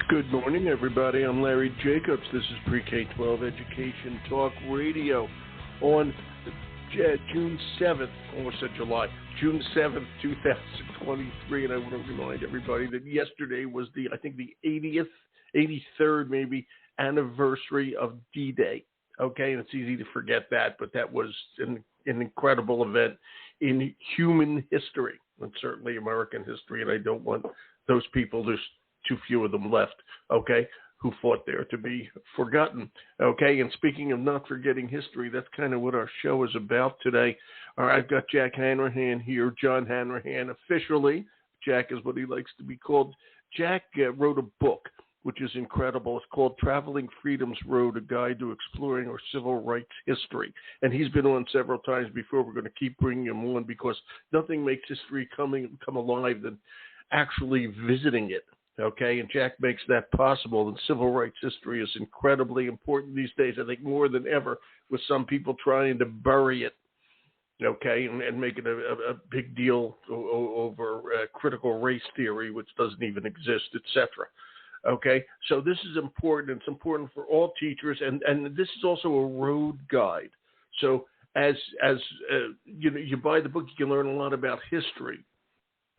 Good morning, everybody. I'm Larry Jacobs. This is Pre-K-12 Education Talk Radio on June 7th, almost said July, June 7th, 2023. And I want to remind everybody that yesterday was the 83rd maybe, anniversary of D-Day. Okay, and it's easy to forget that, but that was an incredible event in human history, and certainly American history, and I don't want those people, there's too few of them left, okay, who fought there to be forgotten, okay? And speaking of not forgetting history, that's kind of what our show is about today. All right, I've got Jack Hanrahan here, John Hanrahan officially. Jack is what he likes to be called. Jack wrote a book, which is incredible. It's called Traveling Freedom's Road, A Guide to Exploring Our Civil Rights History. And he's been on several times before. We're going to keep bringing him on because nothing makes history come alive than actually visiting it. Okay, and Jack makes that possible, and civil rights history is incredibly important these days, I think more than ever, with some people trying to bury it, okay, and make it a big deal over critical race theory, which doesn't even exist, etc. Okay, so this is important. It's important for all teachers, and this is also a road guide. So as you buy the book, you can learn a lot about history.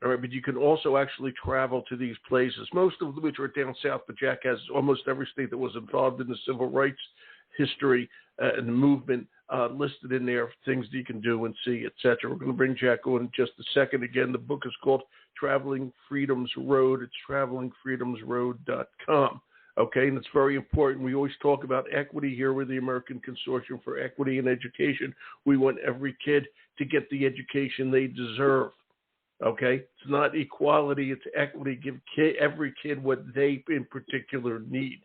All right, but you can also actually travel to these places, most of which are down south, but Jack has almost every state that was involved in the civil rights history and the movement listed in there, things that you can do and see, etc. We're going to bring Jack on in just a second. Again, the book is called Traveling Freedom's Road. It's travelingfreedomsroad.com. Okay, and it's very important. We always talk about equity here with the American Consortium for Equity in Education. We want every kid to get the education they deserve. Okay, it's not equality, it's equity. Give every kid what they in particular need.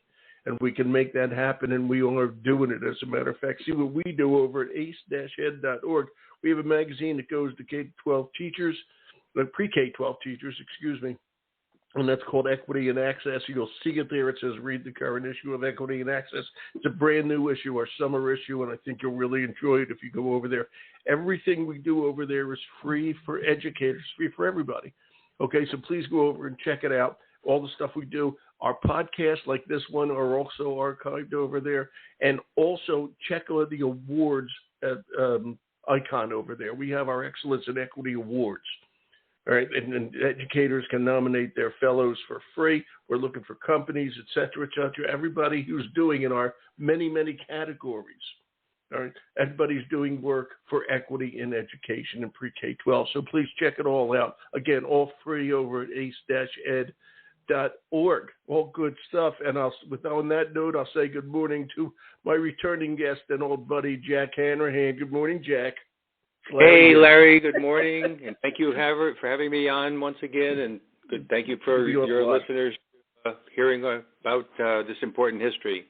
And we can make that happen, and we are doing it, as a matter of fact. See what we do over at ace-ed.org. We have a magazine that goes to K-12 teachers, pre-K-12 teachers, and that's called Equity and Access. You'll see it there. It says, read the current issue of Equity and Access. It's a brand new issue, our summer issue, and I think you'll really enjoy it if you go over there. Everything we do over there is free for educators, free for everybody. Okay, so please go over and check it out. All the stuff we do, our podcasts like this one are also archived over there. And also check out the awards icon over there. We have our Excellence in Equity Awards. All right, and educators can nominate their fellows for free. We're looking for companies, et cetera, everybody who's doing in our many, many categories. All right, everybody's doing work for equity in education and pre-K-12. So please check it all out. Again, all free over at ace-ed.org. All good stuff. And on that note, I'll say good morning to my returning guest and old buddy, Jack Hanrahan. Good morning, Jack. Hey, Larry, good morning, and thank you for having me on once again, and thank you for your listeners hearing about this important history.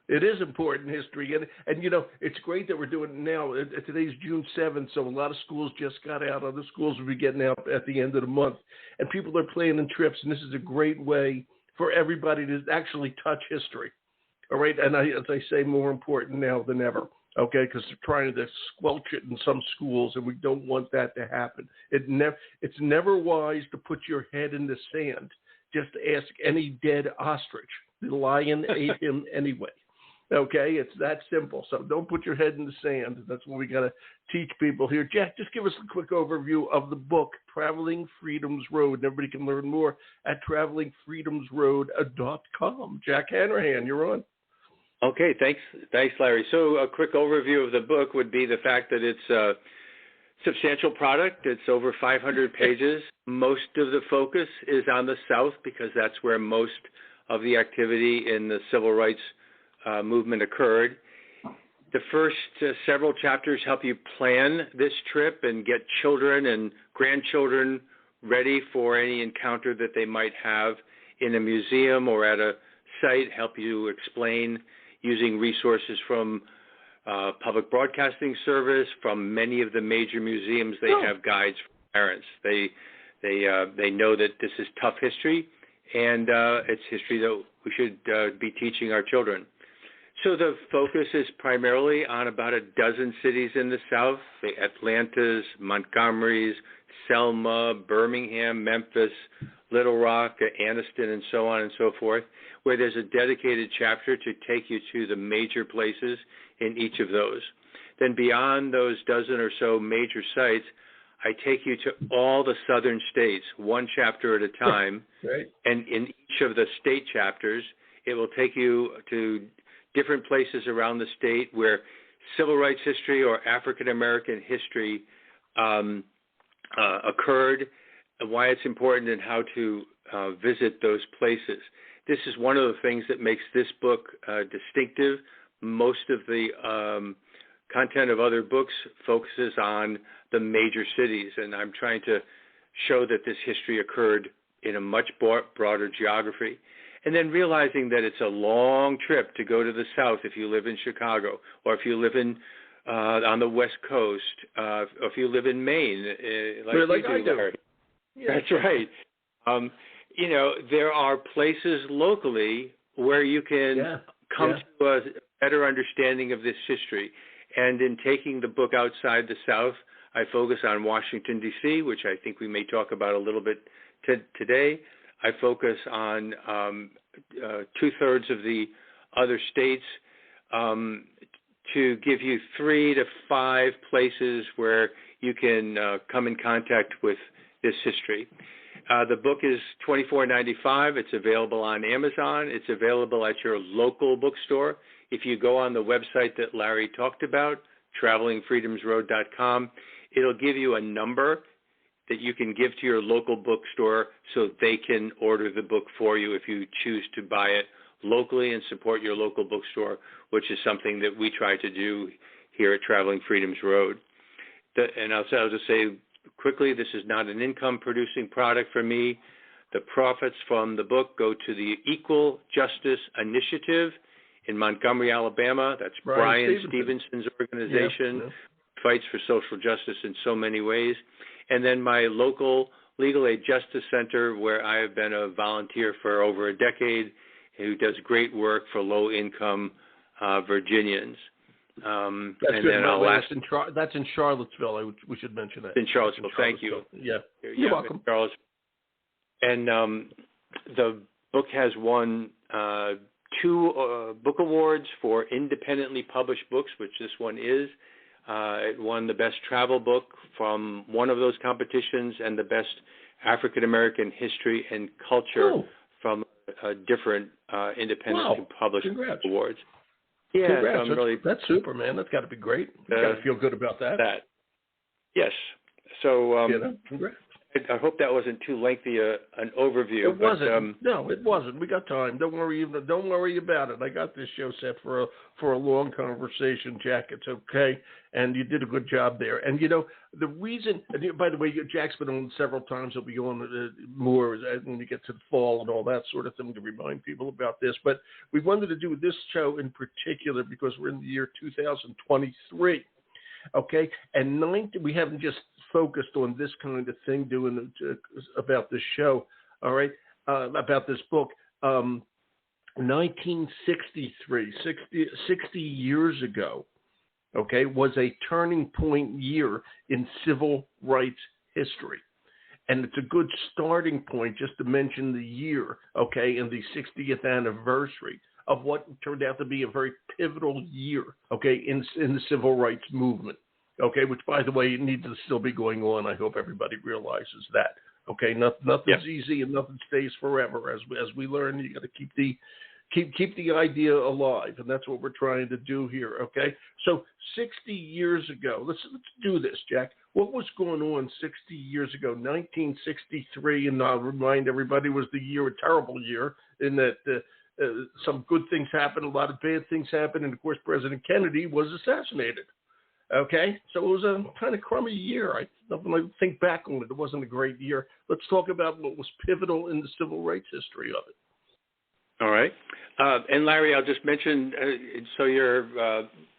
It is important history, and you know, it's great that we're doing it now. Today's June 7th, so a lot of schools just got out. Other schools will be getting out at the end of the month, and people are planning trips, and this is a great way for everybody to actually touch history, all right? And as I say, more important now than ever. Okay, because they're trying to squelch it in some schools, and we don't want that to happen. It's never wise to put your head in the sand. Just ask any dead ostrich. The lion ate him anyway. Okay, it's that simple. So don't put your head in the sand. That's what we got to teach people here. Jack, just give us a quick overview of the book, Traveling Freedom's Road. And everybody can learn more at travelingfreedomsroad.com. Jack Hanrahan, you're on. Okay, thanks, Larry. So a quick overview of the book would be the fact that it's a substantial product. It's over 500 pages. Most of the focus is on the South because that's where most of the activity in the civil rights movement occurred. The first several chapters help you plan this trip and get children and grandchildren ready for any encounter that they might have in a museum or at a site, help you explain using resources from Public Broadcasting Service, from many of the major museums. They have guides for parents. They know that this is tough history, and it's history that we should be teaching our children. So the focus is primarily on about a dozen cities in the South, the Atlantas, Montgomerys, Selma, Birmingham, Memphis, Little Rock, Anniston, and so on and so forth, where there's a dedicated chapter to take you to the major places in each of those. Then beyond those dozen or so major sites, I take you to all the southern states, one chapter at a time. Right. And in each of the state chapters, it will take you to different places around the state where civil rights history or African American history occurred, and why it's important, and how to visit those places. This is one of the things that makes this book distinctive. Most of the content of other books focuses on the major cities, and I'm trying to show that this history occurred in a much broader geography. And then realizing that it's a long trip to go to the South if you live in Chicago, or if you live in on the West Coast, or if you live in Maine, like I do. Larry. Yeah. That's right. You know, there are places locally where you can come to a better understanding of this history. And in taking the book outside the South, I focus on Washington, D.C., which I think we may talk about a little bit today. I focus on two-thirds of the other states to give you 3 to 5 places where you can come in contact with this history. The book is $24.95. It's available on Amazon. It's available at your local bookstore. If you go on the website that Larry talked about, travelingfreedomsroad.com, it'll give you a number that you can give to your local bookstore so they can order the book for you if you choose to buy it locally and support your local bookstore, which is something that we try to do here at Traveling Freedoms Road. And I'll just say quickly, this is not an income-producing product for me. The profits from the book go to the Equal Justice Initiative in Montgomery, Alabama. That's Brian Stevenson's organization, fights for social justice in so many ways. And then my local Legal Aid Justice Center, where I have been a volunteer for over a decade, who does great work for low-income Virginians. That's good. That's in Charlottesville. We should mention that. In Charlottesville. Thank you. Yeah. You're welcome. And the book has won 2 book awards for independently published books, which this one is. It won the best travel book from one of those competitions and the best African American history and culture from different independently published awards. Yeah, congrats. That's super, man. That's got to be great. You got to feel good about that. Yes. So congrats. I hope that wasn't too lengthy an overview. It wasn't. No, it wasn't. We got time. Don't worry about it. I got this show set for a long conversation, Jack. It's okay, and you did a good job there. And you know the reason. By the way, Jack's been on several times. He'll be on more when we get to the fall and all that sort of thing to remind people about this. But we wanted to do this show in particular because we're in the year 2023. Okay, and we haven't just focused on this kind of thing doing about this show, all right, about this book. 1963, 60 years ago, okay, was a turning point year in civil rights history. And it's a good starting point just to mention the year, okay, and the 60th anniversary of what turned out to be a very pivotal year, okay, in the civil rights movement, okay, which, by the way, needs to still be going on. I hope everybody realizes that, okay. Nothing's easy and nothing stays forever. As we learn, you got to keep the idea alive, and that's what we're trying to do here, okay. So 60 years ago, let's do this, Jack. What was going on 60 years ago, 1963? And I'll remind everybody, was a terrible year in that. Some good things happened, a lot of bad things happened, and of course President Kennedy was assassinated. Okay, so it was a kind of crummy year. When I think back on it, it wasn't a great year. Let's talk about what was pivotal in the civil rights history of it. All right, and Larry, I'll just mention so your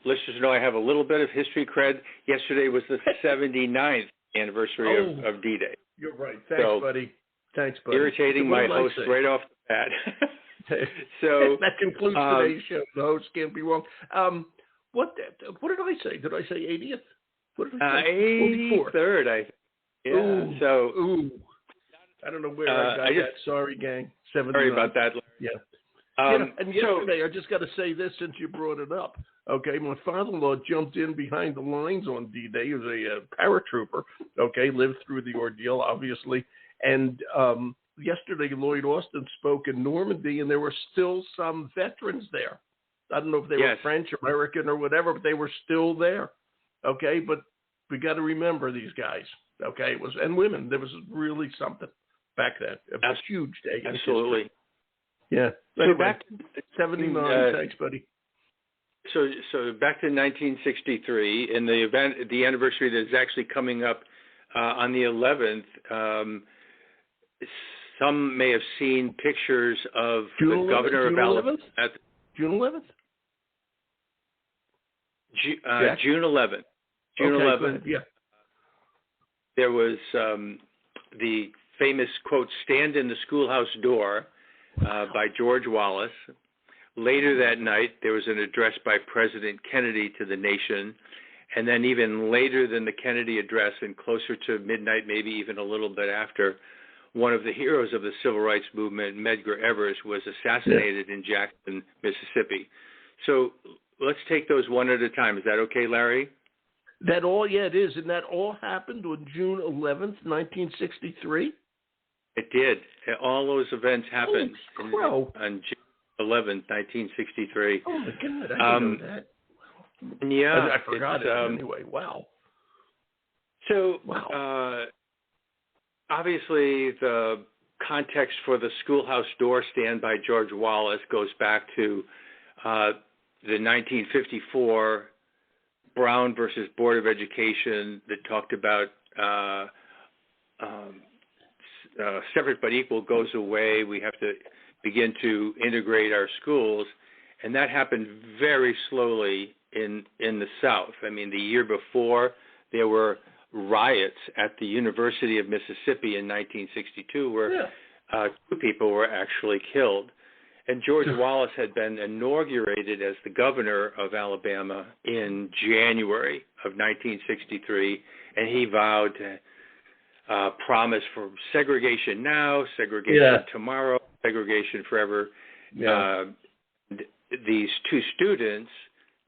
listeners know I have a little bit of history cred. Yesterday was the 79th anniversary of D-Day. You're right. Thanks, buddy. Irritating my host right off the bat. So that concludes today's show. The host can't be wrong. What did I say? Did I say 80th? What did I say? 83rd, Yeah. Ooh, so I don't know where I got that. Sorry, gang. 79. Sorry about that. Yeah. And yesterday, I just got to say this since you brought it up. Okay, my father-in-law jumped in behind the lines on D-Day. He was a paratrooper. Okay, lived through the ordeal, obviously. And yesterday, Lloyd Austin spoke in Normandy, and there were still some veterans there. I don't know if they were French, American, or whatever, but they were still there. Okay, but we got to remember these guys. Okay, and women. There was really something back then. It was a huge day. Absolutely. Yeah. Anyway, so back to 79. Thanks, buddy. So back to 1963, in the event, the anniversary that is actually coming up on the 11th. Some may have seen pictures of the governor of Alabama. June 11th. June 11th. June 11th. Yeah. There was the famous quote, "Stand in the schoolhouse door," by George Wallace. Later that night, there was an address by President Kennedy to the nation. And then even later than the Kennedy address and closer to midnight, maybe even a little bit after, one of the heroes of the civil rights movement, Medgar Evers, was assassinated in Jackson, Mississippi. So let's take those one at a time. Is that okay, Larry? It is. And that all happened on June 11th, 1963? It did. All those events happened on June 11th, 1963. Oh, my God. I didn't know that. Yeah. I forgot it anyway. Wow. So, obviously, the context for the schoolhouse door stand by George Wallace goes back to the 1954 Brown versus Board of Education that talked about separate but equal goes away. We have to begin to integrate our schools. And that happened very slowly in the South. I mean, the year before, there were riots at the University of Mississippi in 1962 where 2 people were actually killed. And George Wallace had been inaugurated as the governor of Alabama in January of 1963, and he vowed to promise for segregation now, segregation tomorrow, segregation forever. Yeah. These 2 students,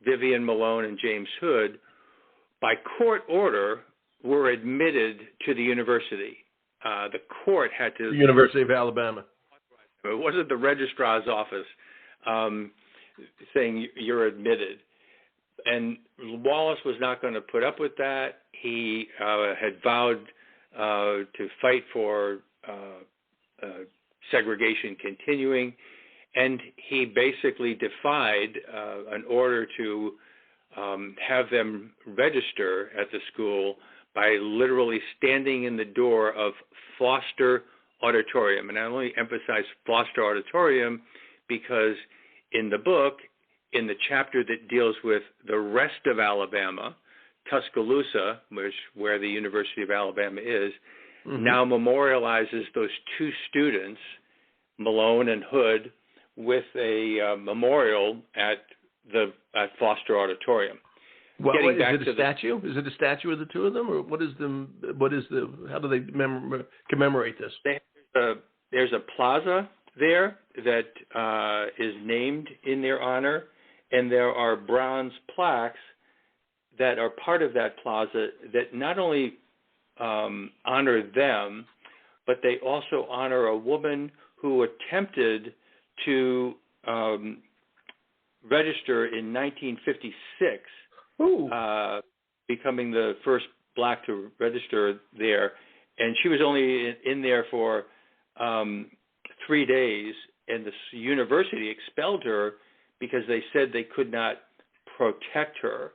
Vivian Malone and James Hood, by court order, were admitted to the university. The court had to... The University of Alabama. It wasn't the registrar's office saying you're admitted. And Wallace was not going to put up with that. He had vowed to fight for segregation continuing. And he basically defied an order to have them register at the school by literally standing in the door of Foster Auditorium. And I only emphasize Foster Auditorium because in the book, in the chapter that deals with the rest of Alabama, Tuscaloosa, where the University of Alabama is, now memorializes those 2 students, Malone and Hood, with a memorial at Foster Auditorium. Well, is it a statue? Is it a statue of the 2 of them, or how do they commemorate this? There's a plaza there that is named in their honor, and there are bronze plaques that are part of that plaza that not only honor them, but they also honor a woman who attempted to register in 1956, becoming the first black to register there. And she was only in there for 3 days, and the university expelled her because they said they could not protect her.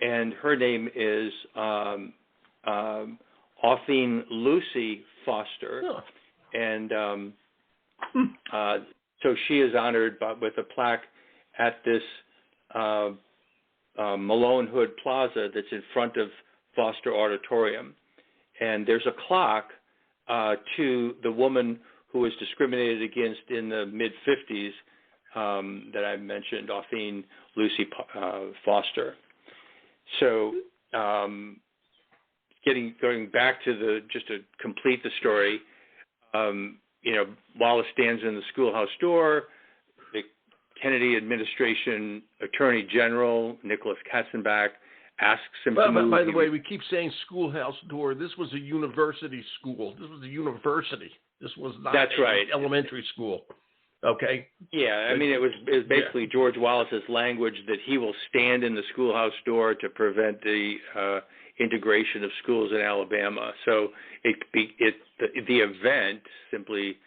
And her name is Authene Lucy Foster. And so she is honored with a plaque at this Malone Hood Plaza that's in front of Foster Auditorium. And there's a clock to the woman who was discriminated against in the mid-50s that I mentioned, Authene Lucy Foster. So going back to just to complete the story, Wallace stands in the schoolhouse door. The Kennedy administration Attorney General, Nicholas Katzenbach, asks him to move. By the way, we keep saying schoolhouse door. This was a university school. This was a university. This was not elementary school. Okay? Yeah, I mean, it was basically George Wallace's language that he will stand in the schoolhouse door to prevent the integration of schools in Alabama. So the event simply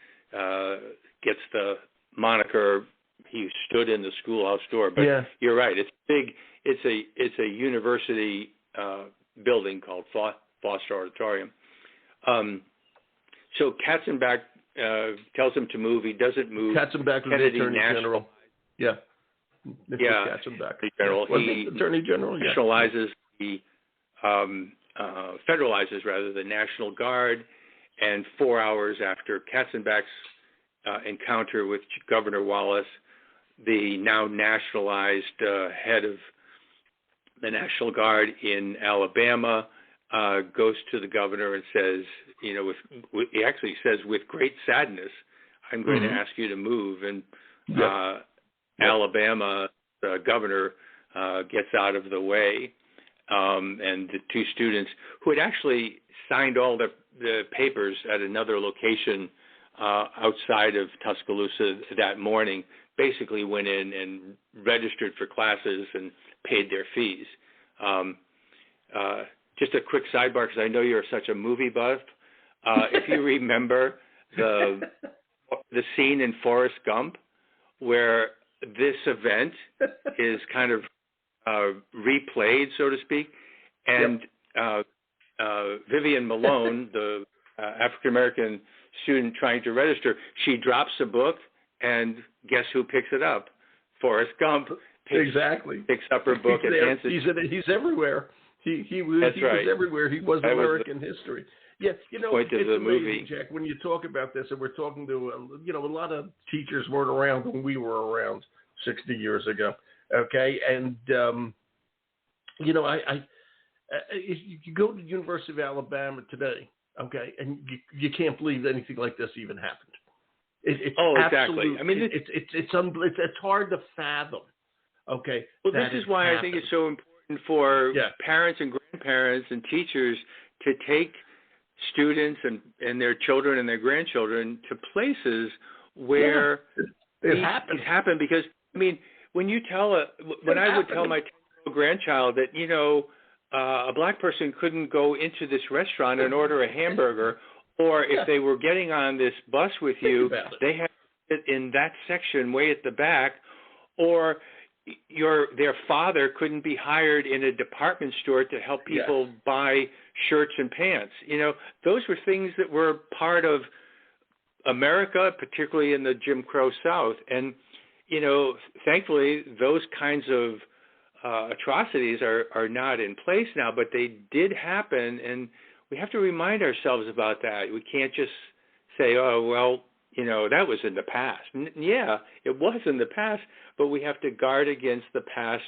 gets the moniker he stood in the schoolhouse door. But you're right. It's big. It's a university building called Foster Auditorium. So Katzenbach tells him to move. He doesn't move. Katzenbach was the Attorney General. Yeah. Katzenbach. General. He Attorney General. Nationalizes federalizes the National Guard, and 4 hours after Katzenbach's encounter with Governor Wallace, the now nationalized head of the National Guard in Alabama goes to the governor and says, he actually says, with great sadness, I'm going to ask you to move. And Alabama, the governor, gets out of the way. And the two students who had actually signed all the papers at another location outside of Tuscaloosa that morning basically went in and registered for classes and paid their fees. Just a quick sidebar, because I know you're such a movie buff. If you remember the scene in Forrest Gump where this event is kind of replayed, so to speak, and Vivian Malone, the African-American student trying to register, she drops a book, and guess who picks it up? Forrest Gump picks up her book and hands it. He's everywhere. He was everywhere. He was American history. Yeah, point it's of the amazing, movie. Jack, when you talk about this, and we're talking to, a lot of teachers weren't around when we were around 60 years ago. Okay, and you go to the University of Alabama today, okay, and you can't believe anything like this even happened. It's exactly. I mean, it's hard to fathom. Okay. Well, this is why I think it's so important for parents and grandparents and teachers to take students and their children and their grandchildren to places where it happened. Because I mean, when I would tell my 10-year-old grandchild that a black person couldn't go into this restaurant and order a hamburger, or if they were getting on this bus with you, they had to sit in that section way at the back, or their father couldn't be hired in a department store to help people buy shirts and pants. Those were things that were part of America, particularly in the Jim Crow South. And, thankfully, those kinds of atrocities are not in place now, but they did happen, and we have to remind ourselves about that. We can't just say, oh, well, that was in the past. Yeah, it was in the past, but we have to guard against the past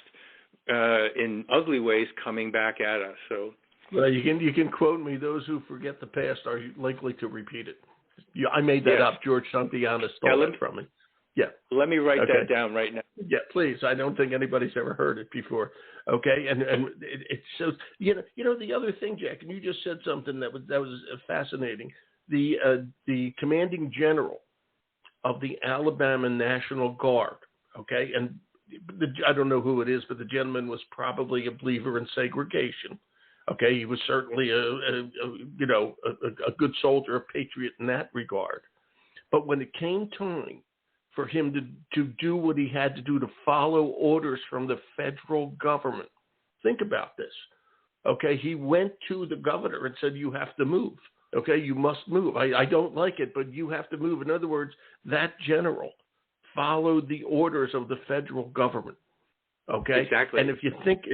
in ugly ways coming back at us. So, well, you can quote me: "Those who forget the past are likely to repeat it." I made that up. George Santayana stole that from me. Yeah. Let me write that down right now. Yeah, please. I don't think anybody's ever heard it before. Okay, and it shows. The other thing, Jack, and you just said something that was fascinating. The commanding general of the Alabama National Guard. Okay, and I don't know who it is, but the gentleman was probably a believer in segregation. Okay, he was certainly a good soldier, a patriot in that regard. But when it came time for him to do what he had to do to follow orders from the federal government, think about this. Okay, he went to the governor and said, "You have to move. Okay, you must move. I don't like it, but you have to move." In other words, that general followed the orders of the federal government. Okay, exactly. And if you think,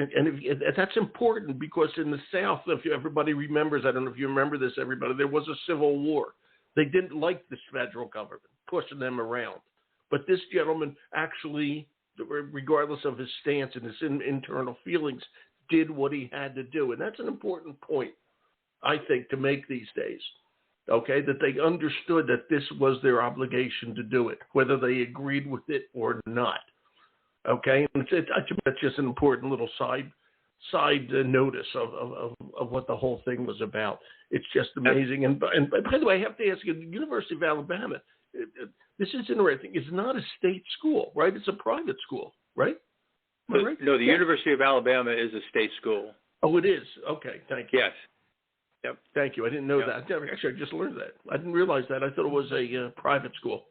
that's important, because in the South, if everybody remembers, I don't know if you remember this, everybody, there was a civil war. They didn't like this federal government pushing them around. But this gentleman actually, regardless of his stance and his internal feelings, did what he had to do. And that's an important point, I think, to make these days. Okay, that they understood that this was their obligation to do it, whether they agreed with it or not. Okay, and it's just an important little side notice of what the whole thing was about. It's just amazing. And by the way, I have to ask you, the University of Alabama, this is interesting. It's not a state school, right? It's a private school, right? Right? No, the University of Alabama is a state school. Oh, it is? Okay, thank you. Yes. Yep. Thank you. I didn't know that. Actually, I just learned that. I didn't realize that. I thought it was a private school.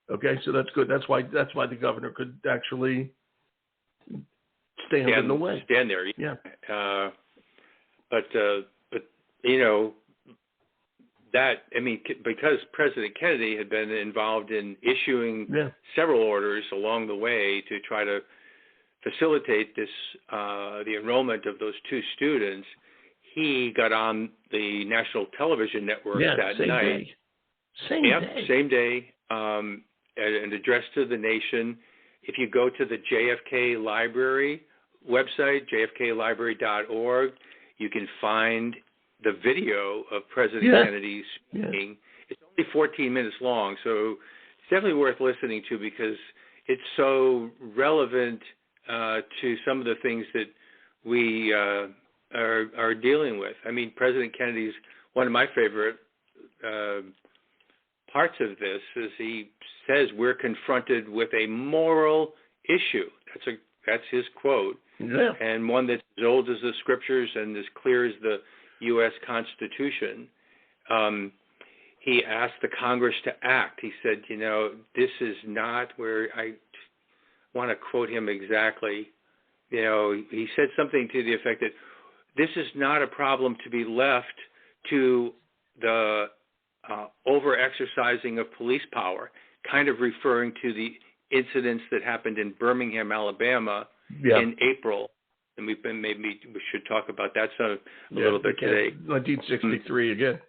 Okay, so that's good. That's why the governor could actually stand in the way. Stand there. Yeah. But because President Kennedy had been involved in issuing several orders along the way to try to facilitate this, the enrollment of those two students, he got on the national television network that night. Same day. An address to the nation. If you go to the JFK Library website, jfklibrary.org, you can find the video of President Kennedy's speaking. It's only 14 minutes long, so it's definitely worth listening to because it's so relevant to some of the things that we are dealing with. I mean, President Kennedy's one of my favorite parts of this is he says we're confronted with a moral issue. That's his quote, and one that's as old as the scriptures and as clear as the U.S. Constitution. He asked the Congress to act. He said, this is not where I want to quote him exactly. He said something to the effect that this is not a problem to be left to the over-exercising of police power, kind of referring to the incidents that happened in Birmingham, Alabama in April. And maybe we should talk about that a little bit today. 1963 again.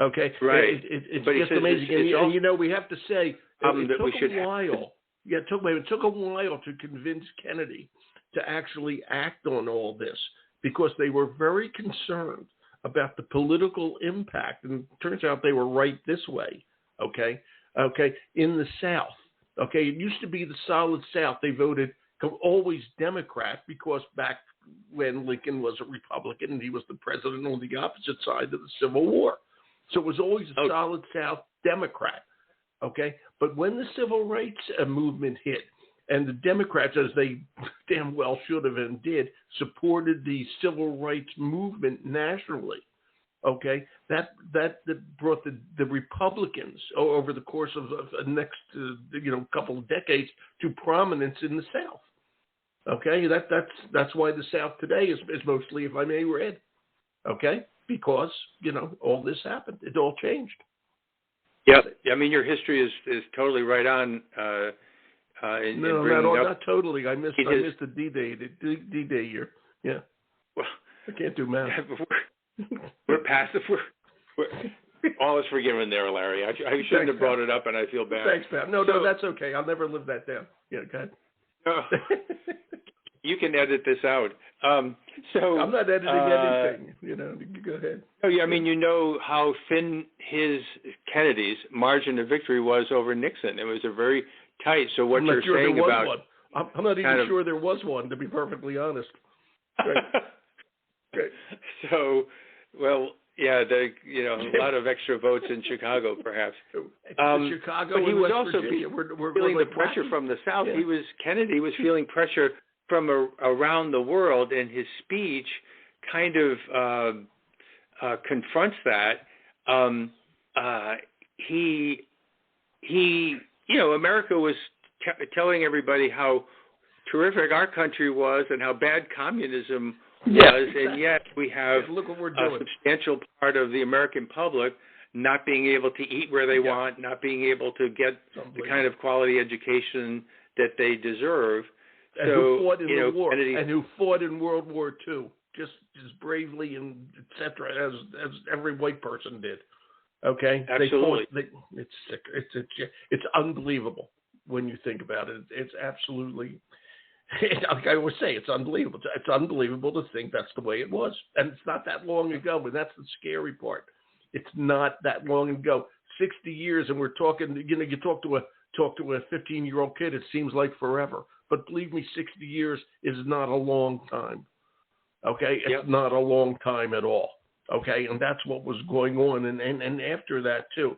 Okay. Right. It's just amazing. And we have to say, it took a while. Yeah, it took a while to convince Kennedy to actually act on all this because they were very concerned about the political impact. And it turns out they were right this way, okay, in the South. Okay, it used to be the solid South. They voted always Democrat because back when Lincoln was a Republican and he was the president on the opposite side of the Civil War. So it was always a solid South Democrat, okay? But when the Civil Rights Movement hit, and the Democrats, as they damn well should have and did, supported the civil rights movement nationally. Okay, that brought the Republicans over the course of the next couple of decades to prominence in the South. Okay, that's why the South today is mostly, if I may, red. Okay, because all this happened, it all changed. Yeah, I mean your history is totally right on. Not totally. I missed the D-Day year. Yeah. Well, I can't do math. We're passive. We're all is forgiven there, Larry. I shouldn't have brought it up, and I feel bad. Thanks, Pat. No, that's okay. I'll never live that down. Yeah, okay. You can edit this out. So I'm not editing anything. You go ahead. Oh, yeah. I mean, how thin Kennedy's margin of victory was over Nixon. It was a very tight. So what you're saying about one. I'm not even sure there was one, to be perfectly honest. Great. So, well, yeah, a lot of extra votes in Chicago, perhaps. Chicago, but he was also feeling the like pressure from the South. Yeah. Kennedy was feeling pressure from around the world, and his speech kind of confronts that. America was telling everybody how terrific our country was and how bad communism was, and yet we have a substantial part of the American public not being able to eat where they want, not being able to get the kind of quality education that they deserve. And who fought in the war, and who fought in World War II, just as bravely and et cetera as every white person did. Okay, Absolutely. It's sick. It's unbelievable when you think about it. It's absolutely. Like I always say, it's unbelievable. It's unbelievable to think that's the way it was, and it's not that long ago. And that's the scary part. It's not that long ago. 60 years, and we're talking. You know, you talk to a 15-year-old kid, it seems like forever. But believe me, 60 years is not a long time. Okay, it's not a long time at all. Okay, and that's what was going on, and after that too.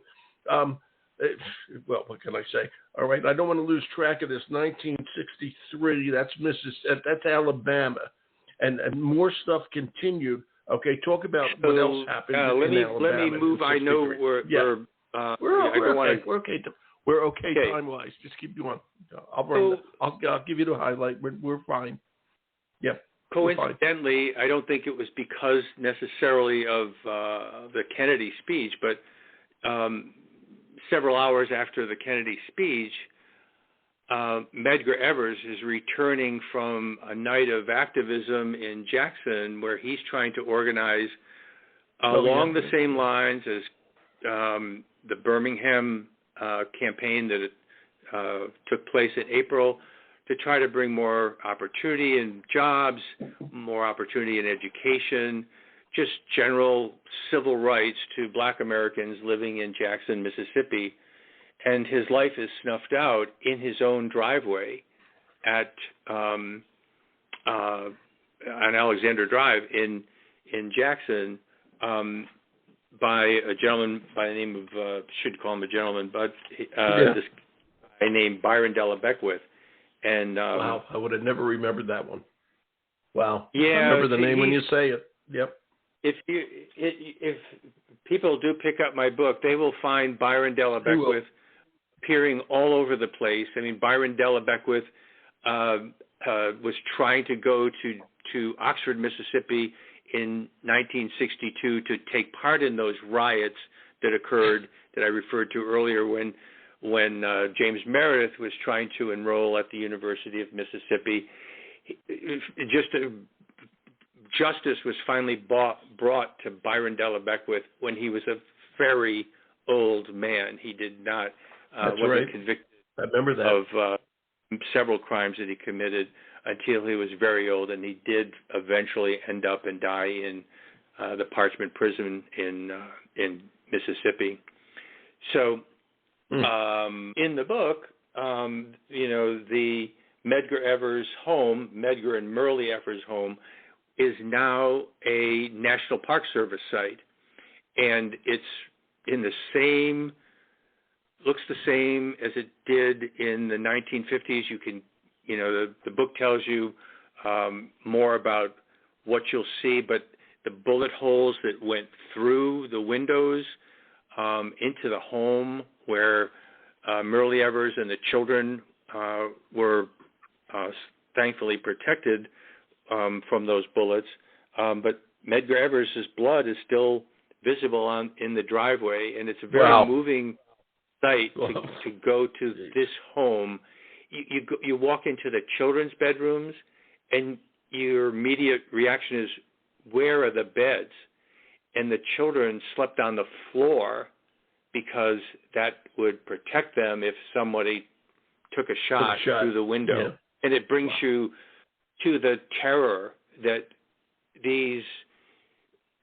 Well, what can I say? All right, I don't want to lose track of this. 1963, that's Alabama, and more stuff continued. Okay, talk about what else happened in Alabama. Let me move. I know we're okay. We're okay time-wise. Just keep going. I'll give you the highlight. We're fine. Yep. Coincidentally, I don't think it was because necessarily of the Kennedy speech, but several hours after the Kennedy speech, Medgar Evers is returning from a night of activism in Jackson where he's trying to organize along the same lines as the Birmingham campaign that took place in April, to try to bring more opportunity in jobs, more opportunity in education, just general civil rights to Black Americans living in Jackson, Mississippi. And his life is snuffed out in his own driveway on Alexander Drive in Jackson by a gentleman by the name of, should call him a gentleman, but this guy named Byron Della Beckwith. And wow, I would have never remembered that one. Wow. Yeah, I remember the name when you say it. Yep. If people do pick up my book, they will find Byron Della Beckwith appearing all over the place. I mean, Byron Della Beckwith was trying to go to Oxford, Mississippi in 1962 to take part in those riots that occurred that I referred to earlier when James Meredith was trying to enroll at the University of Mississippi. Justice was finally brought to Byron Della Beckwith when he was a very old man. He did not wasn't convicted I remember that. of several crimes that he committed until he was very old, and he did eventually end up and die in the Parchment Prison in Mississippi. So in the book, the Medgar Evers home, Medgar and Merle Evers home, is now a National Park Service site, and it's in looks the same as it did in the 1950s. You can, the book tells you more about what you'll see, but the bullet holes that went through the windows into the home where Merle Evers and the children were thankfully protected from those bullets, but Medgar Evers' blood is still visible in the driveway, and it's a very moving sight to go to this home. You walk into the children's bedrooms, and your immediate reaction is, where are the beds? And the children slept on the floor because that would protect them if somebody took a shot through the window. Yeah. And it brings you to the terror that these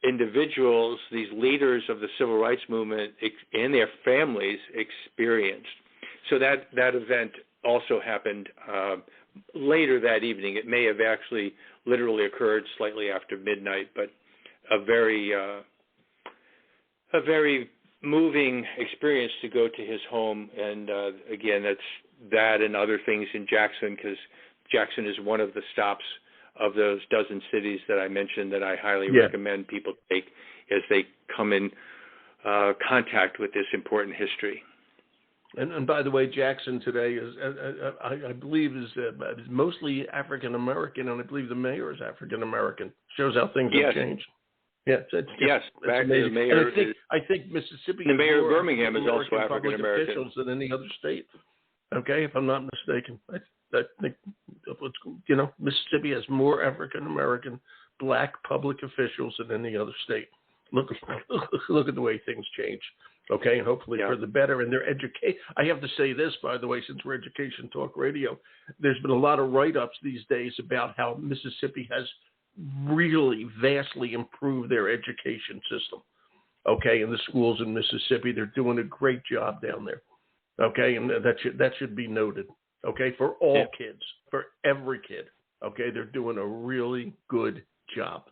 individuals, these leaders of the civil rights movement and their families experienced. So that event also happened later that evening. It may have actually literally occurred slightly after midnight, but a very moving experience to go to his home. And again, that's that and other things in Jackson, because Jackson is one of the stops of those dozen cities that I mentioned that I highly recommend people take as they come in contact with this important history. And by the way, Jackson today is, I believe, is mostly African American, and I believe the mayor is African American. Shows how things have changed. Yeah, it's amazing. The mayor and I think Mississippi. The mayor of Birmingham is also African American. Officials than any other state. Okay, if I'm not mistaken, I think Mississippi has more African American Black public officials than any other state. look look at the way things change. Okay, and hopefully for the better. And their education. I have to say this, by the way, since we're Education Talk Radio, there's been a lot of write-ups these days about how Mississippi has really vastly improved their education system. Okay, in the schools in Mississippi, they're doing a great job down there. Okay, and that should be noted. Okay, for all kids, for every kid. Okay, they're doing a really good job.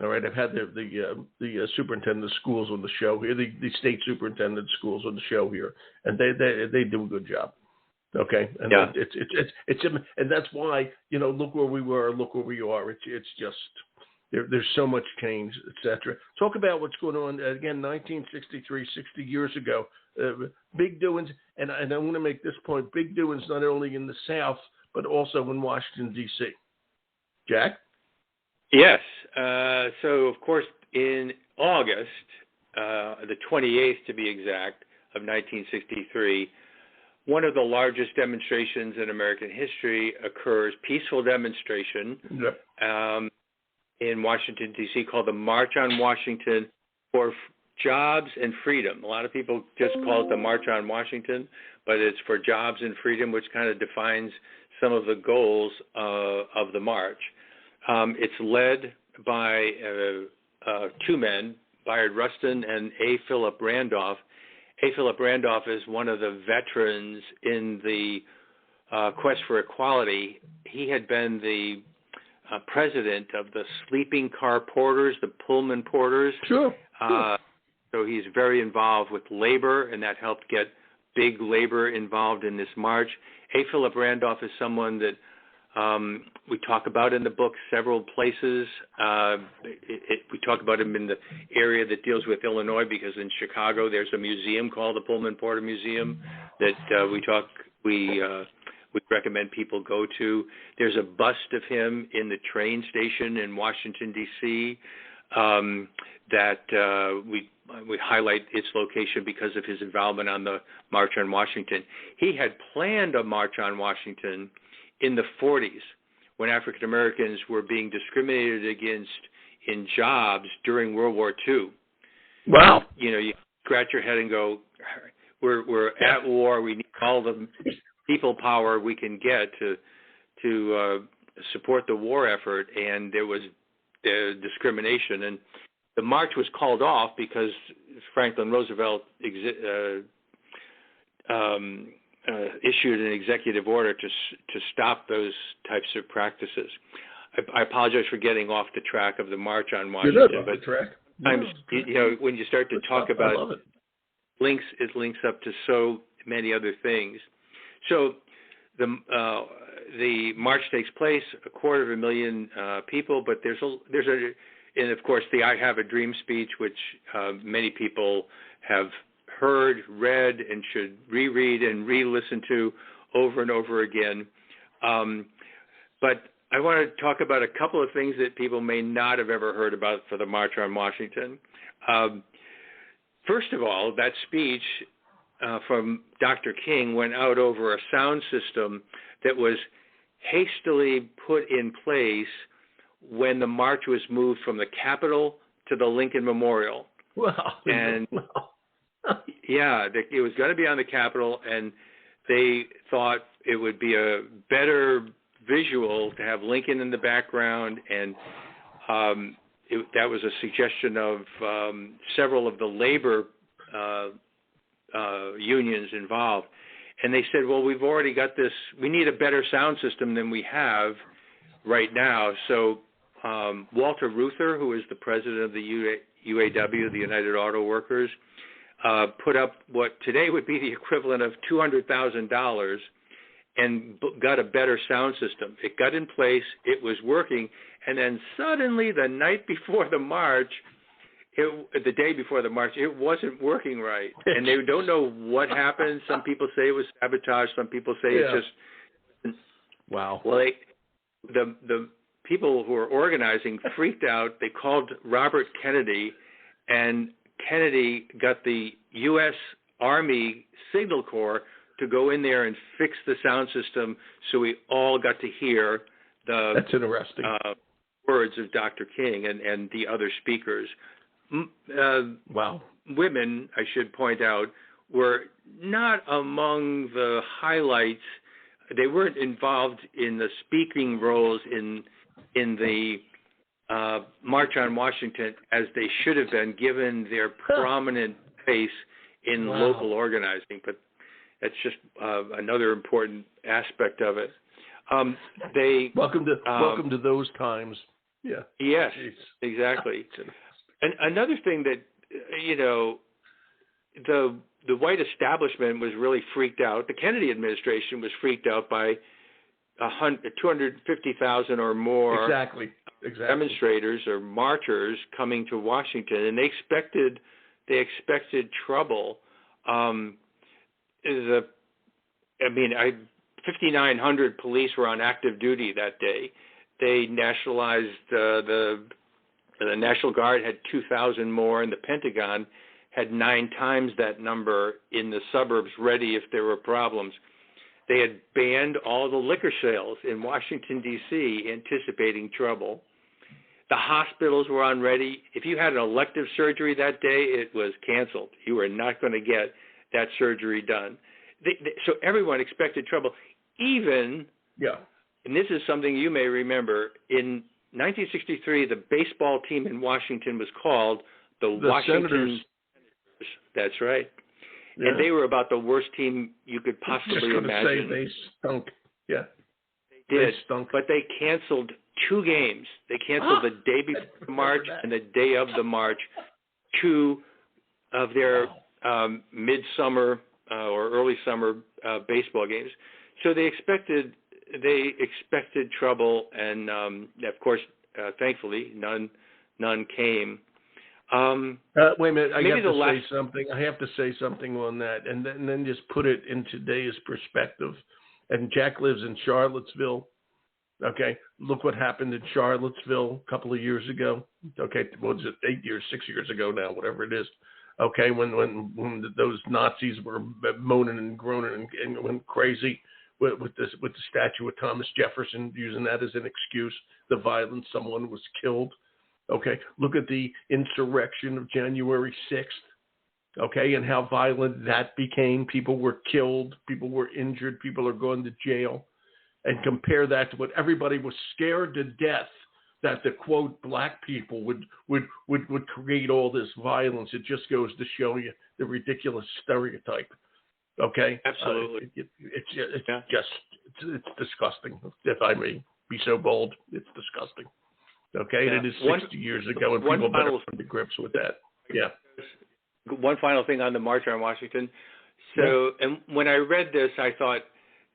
All right, I've had the superintendent of schools on the show here, the state superintendent of schools on the show here, and they do a good job. Okay, and it's and that's why, look where we were, look where we are. It's just there's so much change, etc. Talk about what's going on again. 1963, 60 years ago, big doings, and I want to make this point: big doings not only in the South but also in Washington D.C. Jack. Yes. So, of course, in August, the 28th to be exact, of 1963, one of the largest demonstrations in American history occurs, peaceful demonstration in Washington, D.C., called the March on Washington for Jobs and Freedom. A lot of people just call it the March on Washington, but it's for jobs and freedom, which kind of defines some of the goals of the march. It's led by two men, Bayard Rustin and A. Philip Randolph. A. Philip Randolph is one of the veterans in the quest for equality. He had been the president of the sleeping car porters, the Pullman porters. Sure. So he's very involved with labor, and that helped get big labor involved in this march. A. Philip Randolph is someone that we talk about in the book several places. We talk about him in the area that deals with Illinois, because in Chicago there's a museum called the Pullman Porter Museum that we recommend people go to. There's a bust of him in the train station in Washington, D.C. That we highlight its location because of his involvement on the March on Washington. He had planned a March on Washington in the 40s, when African Americans were being discriminated against in jobs during World War II. Wow. You scratch your head and go, we're at war. We need all the people power we can get to support the war effort, and there was discrimination. And the march was called off because Franklin Roosevelt issued an executive order to stop those types of practices. I apologize for getting off the track of the March on Washington, but sometimes when you start to talk about links, it links up to so many other things. So the march takes place, 250,000 people, but and of course the "I Have a Dream" speech, which many people have heard, read, and should reread and re-listen to over and over again. But I want to talk about a couple of things that people may not have ever heard about for the March on Washington. First of all, that speech from Dr. King went out over a sound system that was hastily put in place when the march was moved from the Capitol to the Lincoln Memorial. Wow. And yeah, it was going to be on the Capitol, and they thought it would be a better visual to have Lincoln in the background, and that was a suggestion of several of the labor unions involved. And they said, well, we've already got this. We need a better sound system than we have right now. So Walter Reuther, who is the president of the UAW, the United Auto Workers, put up what today would be the equivalent of $200,000 and got a better sound system. It got in place. It was working. And then suddenly, the night before the march, the day before the march, it wasn't working right. And they don't know what happened. Some people say it was sabotage. Some people say it's just... Wow. Well, the people who were organizing freaked out. They called Robert Kennedy, and Kennedy got the U.S. Army Signal Corps to go in there and fix the sound system, so we all got to hear the That's interesting. Words of Dr. King and the other speakers Wow. Women, I should point out, were not among the highlights. They weren't involved in the speaking roles in the March on Washington as they should have been, given their prominent place in local organizing. But that's just another important aspect of it. Welcome to those times. Yeah. Yes, Jeez. Exactly. And another thing that, the white establishment was really freaked out. The Kennedy administration was freaked out by 250,000 or more exactly. demonstrators or marchers coming to Washington, and they expected trouble. 5,900 police were on active duty that day. They nationalized the National Guard had 2,000 more, and the Pentagon had 9 times that number in the suburbs ready if there were problems. They had banned all the liquor sales in Washington, D.C., anticipating trouble. The hospitals were on ready. If you had an elective surgery that day, it was canceled. You were not going to get that surgery done. So everyone expected trouble. Even, and this is something you may remember, in 1963, the baseball team in Washington was called the Washington Senators. That's right. Yeah. And they were about the worst team you could possibly imagine. Say they stunk. Yeah. They did. They stunk. But they canceled 2 games. They canceled the day before the march and the day of the march, 2 of their midsummer or early summer baseball games. So they expected trouble, and of course, thankfully, none came. Wait a minute, I have to say something on that, and then just put it in today's perspective. And Jack lives in Charlottesville. Okay, look what happened in Charlottesville a couple of years ago. Okay, what was it, 6 years ago now, whatever it is. Okay, when those Nazis were moaning and groaning and went crazy with the statue of Thomas Jefferson, using that as an excuse, the violence, someone was killed. Okay, look at the insurrection of January 6th, okay, and how violent that became. People were killed, people were injured, people are going to jail. And compare that to what everybody was scared to death, that the, quote, black people would create all this violence. It just goes to show you the ridiculous stereotype, okay? Absolutely. It's disgusting, if I may be so bold. It's disgusting. Okay, and it is 60 years ago, and people better come to grips with that. Yeah. One final thing on the March on Washington. So, and when I read this, I thought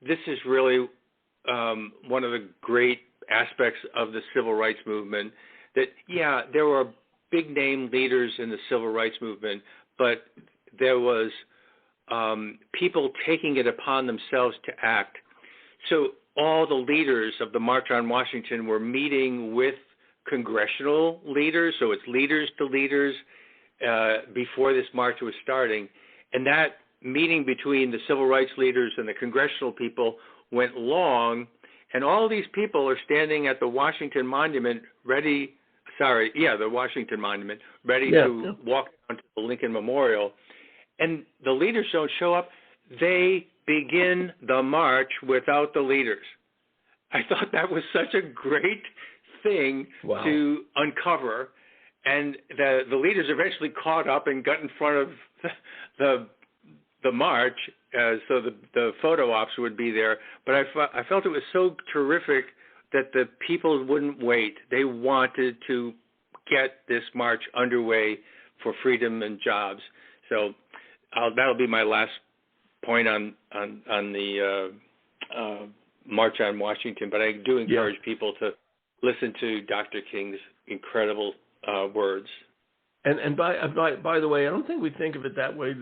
this is really one of the great aspects of the civil rights movement. That there were big name leaders in the civil rights movement, but there was people taking it upon themselves to act. So all the leaders of the March on Washington were meeting with congressional leaders, so it's leaders to leaders before this march was starting. And that meeting between the civil rights leaders and the congressional people went long, and all these people are standing at the Washington Monument ready to walk down to the Lincoln Memorial. And the leaders don't show up. They begin the march without the leaders. I thought that was such a great thing to uncover, and the leaders eventually caught up and got in front of the march, so the photo ops would be there. But I felt it was so terrific that the people wouldn't wait. They wanted to get this march underway for freedom and jobs. So that'll be my last point on the March on Washington. But I do encourage people to listen to Dr. King's incredible words. And by the way, I don't think we think of it that way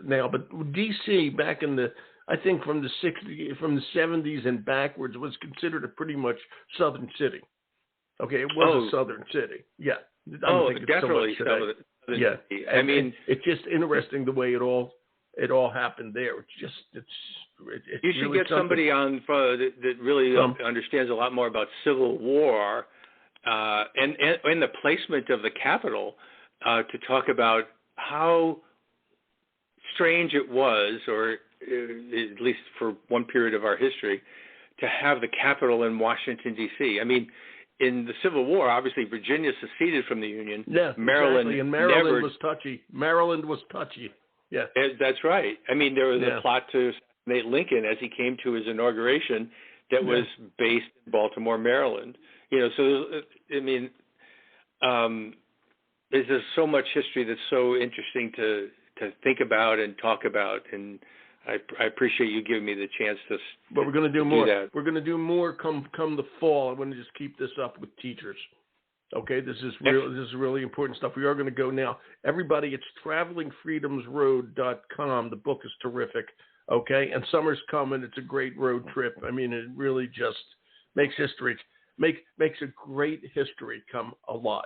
now, but D.C. back in I think from the 70s and backwards was considered a pretty much southern city. Okay, it was a southern city. Yeah. I don't think it's definitely so much today. Yeah. I mean, it's just interesting the way it all happened there. It's you should really get somebody on that really understands a lot more about Civil War and the placement of the Capitol. to talk about how strange it was, or at least for one period of our history, to have the capital in Washington, D.C. I mean, in the Civil War, obviously Virginia seceded from the Union. Yeah, Maryland exactly. And Maryland never, was touchy. Maryland was touchy. Yeah, that's right. I mean, there was a plot to assassinate Lincoln as he came to his inauguration that was based in Baltimore, Maryland. You know, so I mean, there's just so much history that's so interesting to think about and talk about, and I appreciate you giving me the chance to. But we're going to do more. That. We're going to do more come the fall. I'm going to just keep this up with teachers. Okay, this is really important stuff. We are going to go now. Everybody, it's travelingfreedomsroad.com. The book is terrific. Okay, and summer's coming. It's a great road trip. I mean, it really just makes history, makes a great history come alive.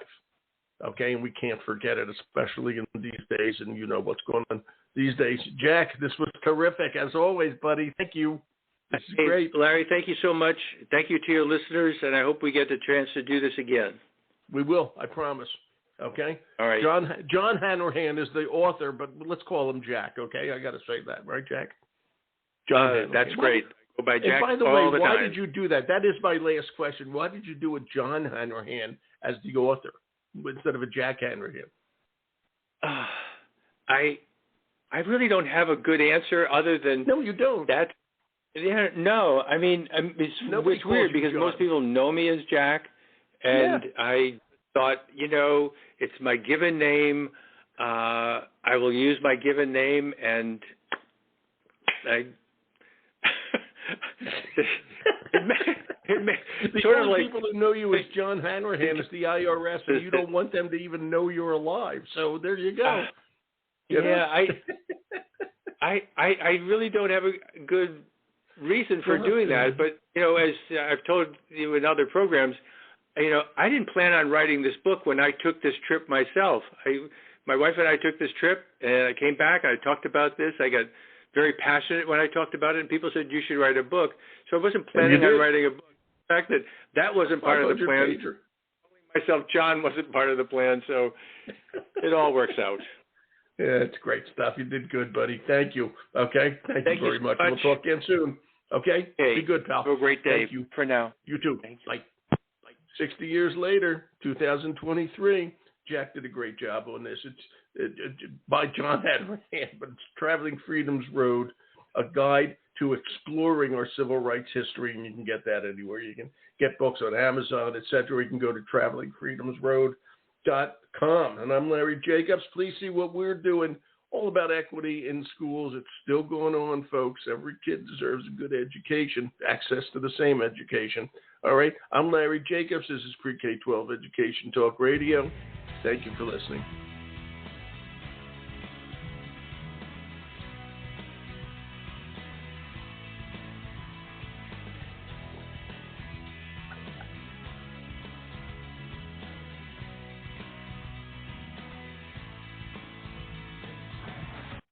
Okay, and we can't forget it, especially in these days, and you know what's going on these days. Jack, this was terrific, as always, buddy. Thank you. This is great. Larry, thank you so much. Thank you to your listeners, and I hope we get the chance to do this again. We will, I promise. Okay? All right. John Hanrahan is the author, but let's call him Jack, okay? I got to say that, right, Jack? John Hanrahan. That's great. Go by Jack. And by the all way, the why time. did you do that? That is my last question. Why did you do a John Hanrahan as the author instead of a Jack Hanrahan? I really don't have a good answer other than no, you don't. That no. I mean, it's weird because most people know me as Jack, and I thought, you know, it's my given name. I will use my given name, and the sort only of like people who know you as John Hanrahan is the IRS, and you don't want them to even know you're alive. So there you go. I really don't have a good reason for doing that. But, you know, as I've told you in other programs, you know, I didn't plan on writing this book when I took this trip myself. My wife and I took this trip, and I came back. I talked about this. I got very passionate when I talked about it, and people said, you should write a book. So I wasn't planning on writing a book. The fact that wasn't part of the plan. Myself, John, wasn't part of the plan, so it all works out. Yeah, it's great stuff. You did good, buddy. Thank you. Okay? Thank you very much. We'll talk again soon. Okay? Hey, be good, pal. Have a great day. Thank you. For now. You too. Thank you. Bye. 60 years later, 2023, Jack did a great job on this. It's by John Hanrahan, but it's Traveling Freedom's Road, a guide to exploring our civil rights history, and you can get that anywhere. You can get books on Amazon, etc. You can go to travelingfreedomsroad.com. And I'm Larry Jacobs. Please see what we're doing, all about equity in schools. It's still going on, folks. Every kid deserves a good education, access to the same education. All right, I'm Larry Jacobs. This is Pre-K-12 Education Talk Radio. Thank you for listening.